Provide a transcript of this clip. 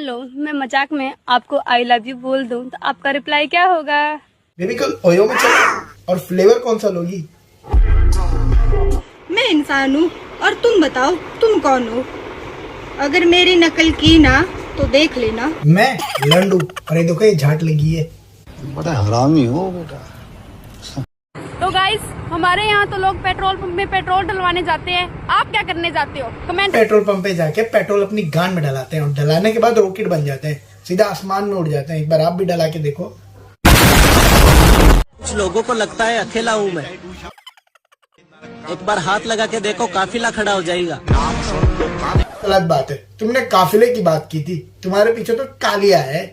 लो मैं मजाक में आपको आई लव यू बोल दूं तो आपका रिप्लाई क्या होगा? बेबी कल ओयो में चलो और फ्लेवर कौन सा लोगी? मैं इंसान हूँ और तुम बताओ तुम कौन हो? अगर मेरी नकल की ना तो देख लेना। मैं लंडू और ये देखो ये झाट लगी है। बड़ा हरामी हो बेटा। तो गाइस हमारे यहाँ तो लोग पेट्रोल पंप में पेट्रोल डलवाने जाते हैं, आप क्या करने जाते हो? कमेंट। पेट्रोल पंप पे जाके पेट्रोल अपनी गांड में डलाते हैं और डलाने के बाद रॉकेट बन जाते हैं, सीधा आसमान में उड़ जाते हैं। एक बार आप भी डला के देखो। कुछ लोगों को लगता है अकेला हूँ मैं, एक बार हाथ लगा के देखो काफिला खड़ा हो जाएगा। गलत बात है, तुमने काफिले की बात की थी, तुम्हारे पीछे तो कालिया है।